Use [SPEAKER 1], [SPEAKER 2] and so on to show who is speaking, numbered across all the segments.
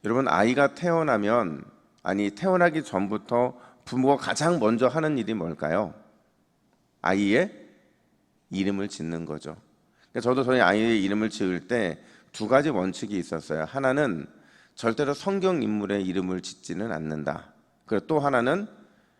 [SPEAKER 1] 여러분, 아이가 태어나면, 아니 태어나기 전부터 부모가 가장 먼저 하는 일이 뭘까요? 아이의 이름을 짓는 거죠. 그러니까 저도 저희 아이의 이름을 지을 때 두 가지 원칙이 있었어요. 하나는 절대로 성경 인물의 이름을 짓지는 않는다. 그리고 또 하나는,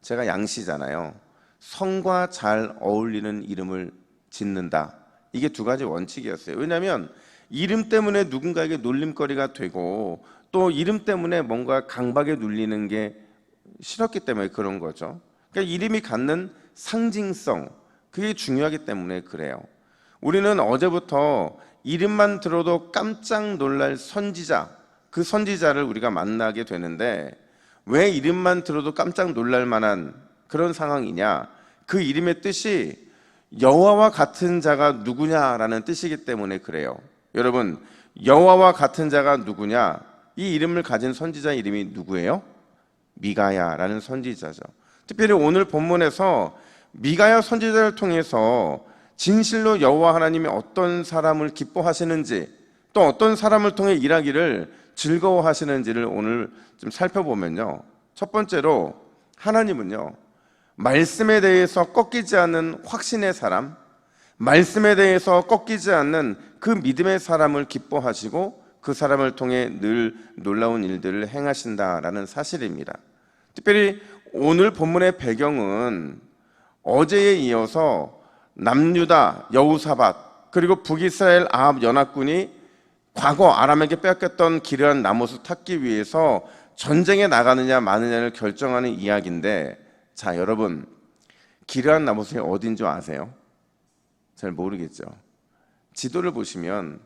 [SPEAKER 1] 제가 양씨잖아요, 성과 잘 어울리는 이름을 짓는다. 이게 두 가지 원칙이었어요. 왜냐하면 이름 때문에 누군가에게 놀림거리가 되고, 또 이름 때문에 뭔가 강박에 눌리는 게 싫었기 때문에 그런 거죠. 그러니까 이름이 갖는 상징성, 그게 중요하기 때문에 그래요. 우리는 어제부터 이름만 들어도 깜짝 놀랄 선지자, 그 선지자를 우리가 만나게 되는데, 왜 이름만 들어도 깜짝 놀랄 만한 그런 상황이냐? 그 이름의 뜻이 여호와와 같은 자가 누구냐라는 뜻이기 때문에 그래요. 여러분, 여호와와 같은 자가 누구냐? 이 이름을 가진 선지자 이름이 누구예요? 미가야라는 선지자죠. 특별히 오늘 본문에서 미가야 선지자를 통해서 진실로 여호와 하나님이 어떤 사람을 기뻐하시는지, 또 어떤 사람을 통해 일하기를 즐거워하시는지를 오늘 좀 살펴보면요, 첫 번째로 하나님은요, 말씀에 대해서 꺾이지 않는 확신의 사람, 말씀에 대해서 꺾이지 않는 그 믿음의 사람을 기뻐하시고 그 사람을 통해 늘 놀라운 일들을 행하신다라는 사실입니다. 특별히 오늘 본문의 배경은 어제에 이어서 남유다 여호사밧 그리고 북이스라엘 아합 연합군이 과거 아람에게 빼앗겼던 기르한 나못을 탔기 위해서 전쟁에 나가느냐 마느냐를 결정하는 이야기인데, 자 여러분, 기르한 나못이 어딘 줄 아세요? 잘 모르겠죠. 지도를 보시면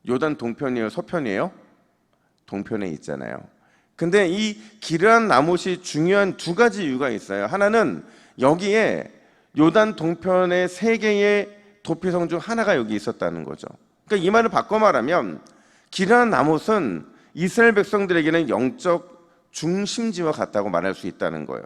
[SPEAKER 1] 요단 동편이에요, 서편이에요? 동편에 있잖아요. 근데 이 기르한 나못이 중요한 두 가지 이유가 있어요. 하나는 여기에 요단 동편의 세 개의 도피성 중 하나가 여기 있었다는 거죠. 그러니까 이 말을 바꿔 말하면 기르한 나못은 이스라엘 백성들에게는 영적 중심지와 같다고 말할 수 있다는 거예요.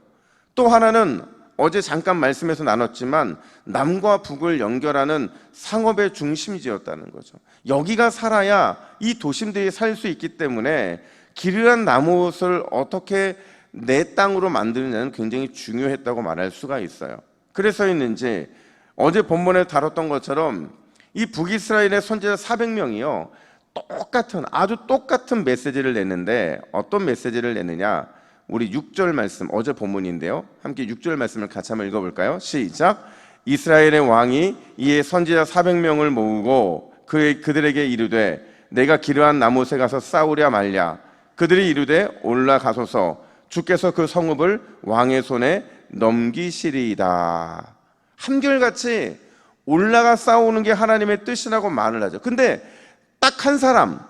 [SPEAKER 1] 또 하나는 어제 잠깐 말씀에서 나눴지만 남과 북을 연결하는 상업의 중심지였다는 거죠. 여기가 살아야 이 도심들이 살 수 있기 때문에 기르한 나못을 어떻게 내 땅으로 만드느냐는 굉장히 중요했다고 말할 수가 있어요. 그래서였는지 어제 본문에 다뤘던 것처럼 이 북이스라엘의 선지자 400명이요 아주 똑같은 메시지를 냈는데, 어떤 메시지를 냈느냐? 우리 6절 말씀, 어제 본문인데요, 함께 6절 말씀을 같이 한번 읽어볼까요? 시작. 이스라엘의 왕이 이에 선지자 400명을 모으고 그들에게 이르되 내가 기르한 나못에 가서 싸우랴 말랴. 그들이 이르되 올라가소서, 주께서 그 성읍을 왕의 손에 넘기시리이다. 한결같이 올라가 싸우는 게 하나님의 뜻이라고 말을 하죠. 근데 딱 한 사람,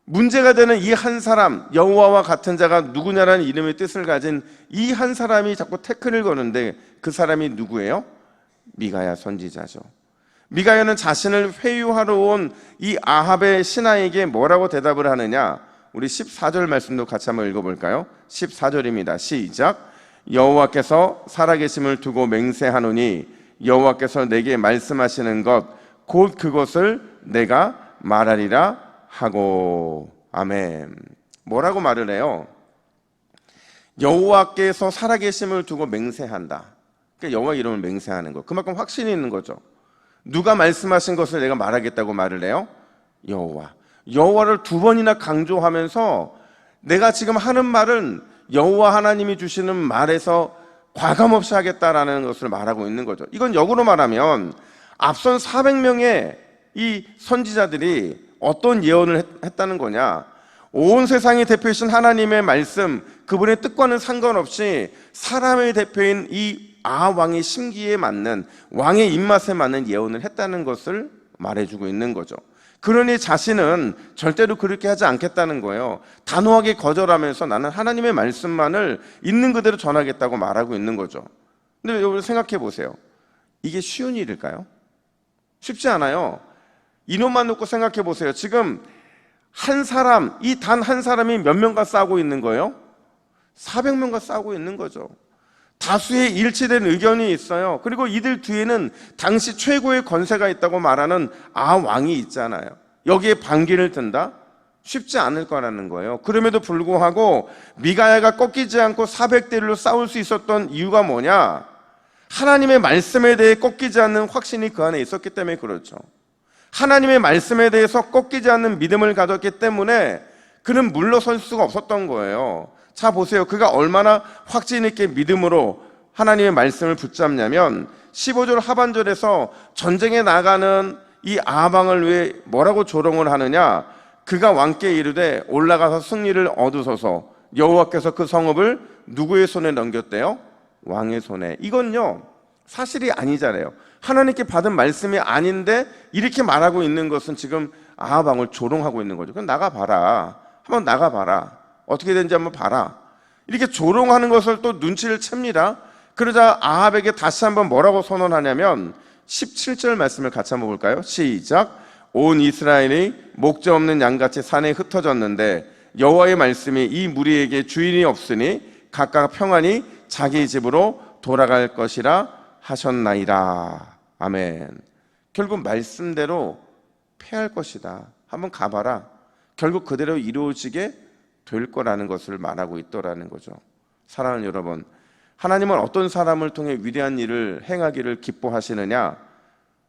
[SPEAKER 1] 문제가 되는 이 한 사람, 여호와와 같은 자가 누구냐라는 이름의 뜻을 가진 이 한 사람이 자꾸 태클을 거는데, 그 사람이 누구예요? 미가야 선지자죠. 미가야는 자신을 회유하러 온 이 아합의 신하에게 뭐라고 대답을 하느냐? 우리 14절 말씀도 같이 한번 읽어볼까요? 14절입니다. 시작. 여호와께서 살아계심을 두고 맹세하노니 여호와께서 내게 말씀하시는 것 곧 그것을 내가 말하리라 하고. 아멘. 뭐라고 말을 해요? 여호와께서 살아계심을 두고 맹세한다. 그러니까 여호와 이름을 맹세하는 거, 그만큼 확신이 있는 거죠. 누가 말씀하신 것을 내가 말하겠다고 말을 해요? 여호와. 여호와를 두 번이나 강조하면서 내가 지금 하는 말은 여호와 하나님이 주시는 말에서 과감없이 하겠다라는 것을 말하고 있는 거죠. 이건 역으로 말하면 앞선 400명의 이 선지자들이 어떤 예언을 했다는 거냐? 온 세상의 대표이신 하나님의 말씀, 그분의 뜻과는 상관없이 사람의 대표인 이 아합 왕의 심기에 맞는, 왕의 입맛에 맞는 예언을 했다는 것을 말해주고 있는 거죠. 그러니 자신은 절대로 그렇게 하지 않겠다는 거예요. 단호하게 거절하면서 나는 하나님의 말씀만을 있는 그대로 전하겠다고 말하고 있는 거죠. 근데 여러분 생각해 보세요. 이게 쉬운 일일까요? 쉽지 않아요. 이놈만 놓고 생각해 보세요. 지금 한 사람, 이 단 한 사람이 몇 명과 싸우고 있는 거예요? 400명과 싸우고 있는 거죠. 다수의 일치된 의견이 있어요. 그리고 이들 뒤에는 당시 최고의 권세가 있다고 말하는 왕이 있잖아요. 여기에 반기를 든다? 쉽지 않을 거라는 거예요. 그럼에도 불구하고 미가야가 꺾이지 않고 400대 1로 싸울 수 있었던 이유가 뭐냐? 하나님의 말씀에 대해 꺾이지 않는 확신이 그 안에 있었기 때문에 그렇죠. 하나님의 말씀에 대해서 꺾이지 않는 믿음을 가졌기 때문에 그는 물러설 수가 없었던 거예요. 자 보세요. 그가 얼마나 확신 있게 믿음으로 하나님의 말씀을 붙잡냐면 15절 하반절에서 전쟁에 나가는 이 아합 왕을 위해 뭐라고 조롱을 하느냐? 그가 왕께 이르되 올라가서 승리를 얻으소서. 여호와께서 그 성읍을 누구의 손에 넘겼대요? 왕의 손에. 이건요 사실이 아니잖아요. 하나님께 받은 말씀이 아닌데 이렇게 말하고 있는 것은 지금 아합 왕을 조롱하고 있는 거죠. 그럼 나가봐라. 한번 나가봐라. 어떻게 되는지 한번 봐라. 이렇게 조롱하는 것을 또 눈치를 챕니다. 그러자 아합에게 다시 한번 뭐라고 선언하냐면 17절 말씀을 같이 한번 볼까요? 시작. 온 이스라엘이 목자 없는 양같이 산에 흩어졌는데 여호와의 말씀이 이 무리에게 주인이 없으니 각각 평안히 자기 집으로 돌아갈 것이라 하셨나이다. 아멘. 결국 말씀대로 패할 것이다. 한번 가봐라. 결국 그대로 이루어지게 될 거라는 것을 말하고 있더라는 거죠. 사랑하는 여러분, 하나님은 어떤 사람을 통해 위대한 일을 행하기를 기뻐하시느냐?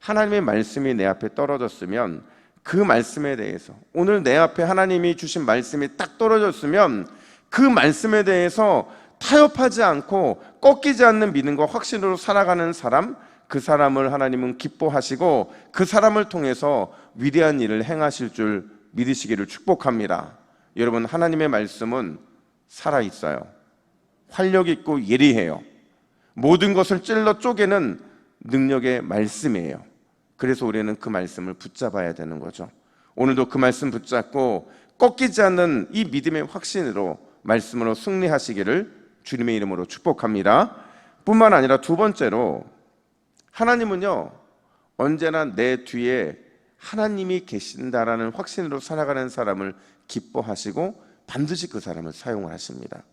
[SPEAKER 1] 하나님의 말씀이 내 앞에 떨어졌으면 그 말씀에 대해서, 오늘 내 앞에 하나님이 주신 말씀이 딱 떨어졌으면 그 말씀에 대해서 타협하지 않고 꺾이지 않는 믿음과 확신으로 살아가는 사람, 그 사람을 하나님은 기뻐하시고 그 사람을 통해서 위대한 일을 행하실 줄 믿으시기를 축복합니다. 여러분, 하나님의 말씀은 살아있어요. 활력 있고 예리해요. 모든 것을 찔러 쪼개는 능력의 말씀이에요. 그래서 우리는 그 말씀을 붙잡아야 되는 거죠. 오늘도 그 말씀 붙잡고 꺾이지 않는 이 믿음의 확신으로 말씀으로 승리하시기를 주님의 이름으로 축복합니다. 뿐만 아니라 두 번째로, 하나님은요 언제나 내 뒤에 하나님이 계신다라는 확신으로 살아가는 사람을 기뻐하시고 반드시 그 사람을 사용을 하십니다.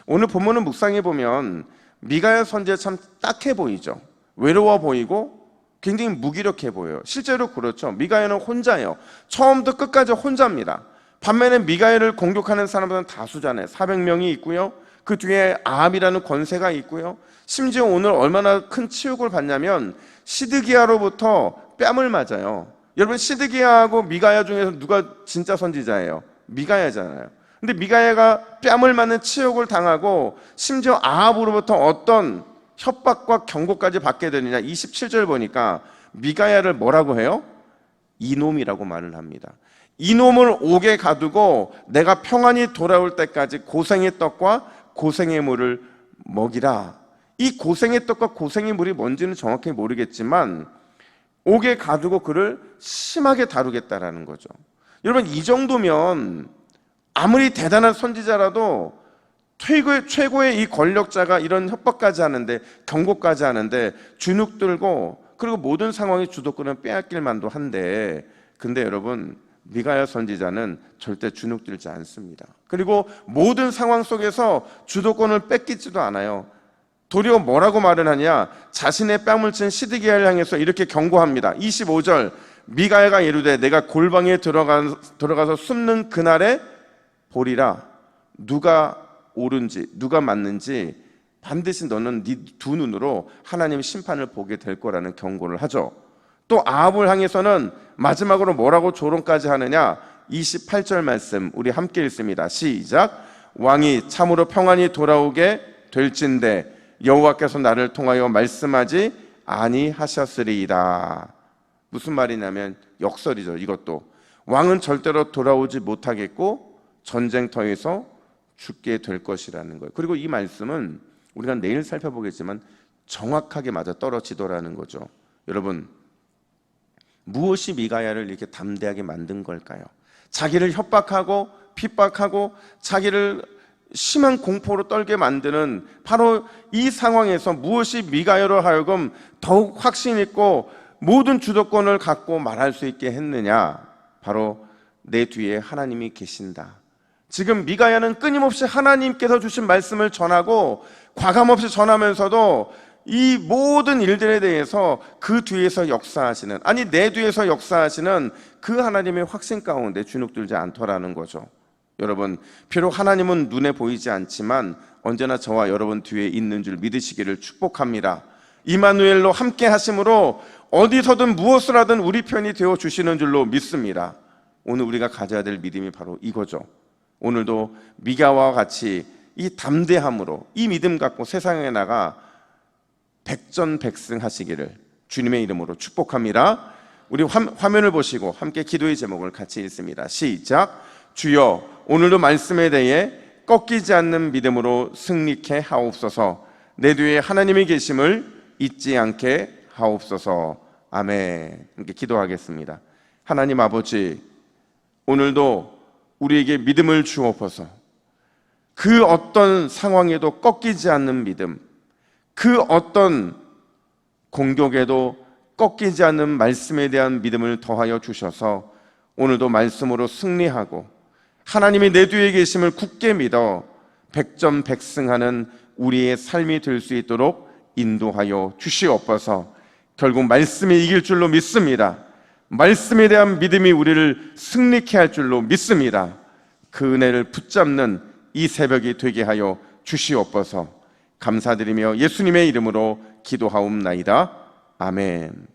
[SPEAKER 1] 오늘 본문을 묵상해 보면 미가야 선지자 참 딱해 보이죠. 외로워 보이고 굉장히 무기력해 보여요. 실제로 그렇죠. 미가야는 혼자예요. 처음부터 끝까지 혼자입니다. 반면에 미가야를 공격하는 사람들은 다수잖아요. 400명이 있고요. 그 뒤에 아합이라는 권세가 있고요. 심지어 오늘 얼마나 큰 치욕을 받냐면 시드기야로부터 뺨을 맞아요. 여러분, 시드기야하고 미가야 중에서 누가 진짜 선지자예요? 미가야잖아요. 근데 미가야가 뺨을 맞는 치욕을 당하고 심지어 아합으로부터 어떤 협박과 경고까지 받게 되느냐. 27절 보니까 미가야를 뭐라고 해요? 이놈이라고 말을 합니다. 이놈을 옥에 가두고 내가 평안히 돌아올 때까지 고생의 떡과 고생의 물을 먹이라. 이 고생의 떡과 고생의 물이 뭔지는 정확히 모르겠지만 옥에 가두고 그를 심하게 다루겠다라는 거죠. 여러분, 이 정도면 아무리 대단한 선지자라도 최고의 이 권력자가 이런 협박까지 하는데, 경고까지 하는데 주눅 들고, 그리고 모든 상황의 주도권은 빼앗길 만도 한데, 근데 여러분, 미가야 선지자는 절대 주눅 들지 않습니다. 그리고 모든 상황 속에서 주도권을 뺏기지도 않아요. 도리어 뭐라고 말을 하냐? 자신의 뺨을 친 시드기야를 향해서 이렇게 경고합니다. 25절, 미가야가 이르되 내가 골방에 들어가서 숨는 그날에 보리라. 누가 옳은지 누가 맞는지 반드시 너는 네 두 눈으로 하나님의 심판을 보게 될 거라는 경고를 하죠. 또 아합을 향해서는 마지막으로 뭐라고 조롱까지 하느냐? 28절 말씀 우리 함께 읽습니다. 시작. 왕이 참으로 평안히 돌아오게 될진대 여호와께서 나를 통하여 말씀하지 아니하셨으리이다. 무슨 말이냐면 역설이죠. 이것도 왕은 절대로 돌아오지 못하겠고 전쟁터에서 죽게 될 것이라는 거예요. 그리고 이 말씀은 우리가 내일 살펴보겠지만 정확하게 맞아 떨어지더라는 거죠. 여러분, 무엇이 미가야를 이렇게 담대하게 만든 걸까요? 자기를 협박하고 핍박하고 자기를 심한 공포로 떨게 만드는 바로 이 상황에서 무엇이 미가야로 하여금 더욱 확신 있고 모든 주도권을 갖고 말할 수 있게 했느냐? 바로 내 뒤에 하나님이 계신다. 지금 미가야는 끊임없이 하나님께서 주신 말씀을 전하고 과감없이 전하면서도 이 모든 일들에 대해서 그 뒤에서 역사하시는, 아니 내 뒤에서 역사하시는 그 하나님의 확신 가운데 주눅들지 않더라는 거죠. 여러분, 비록 하나님은 눈에 보이지 않지만 언제나 저와 여러분 뒤에 있는 줄 믿으시기를 축복합니다. 이마누엘로 함께 하심으로 어디서든 무엇을 하든 우리 편이 되어 주시는 줄로 믿습니다. 오늘 우리가 가져야 될 믿음이 바로 이거죠. 오늘도 미가와 같이 이 담대함으로 이 믿음 갖고 세상에 나가 백전백승하시기를 주님의 이름으로 축복합니다. 우리 화면을 보시고 함께 기도의 제목을 같이 읽습니다. 시작. 주여, 오늘도 말씀에 대해 꺾이지 않는 믿음으로 승리케 하옵소서. 내 뒤에 하나님이 계심을 잊지 않게 하옵소서. 아멘. 함께 기도하겠습니다. 하나님 아버지, 오늘도 우리에게 믿음을 주옵소서. 그 어떤 상황에도 꺾이지 않는 믿음, 그 어떤 공격에도 꺾이지 않는 말씀에 대한 믿음을 더하여 주셔서 오늘도 말씀으로 승리하고 하나님이 내 뒤에 계심을 굳게 믿어 백전백승하는 우리의 삶이 될 수 있도록 인도하여 주시옵소서. 결국 말씀이 이길 줄로 믿습니다. 말씀에 대한 믿음이 우리를 승리케 할 줄로 믿습니다. 그 은혜를 붙잡는 이 새벽이 되게 하여 주시옵소서. 감사드리며 예수님의 이름으로 기도하옵나이다. 아멘.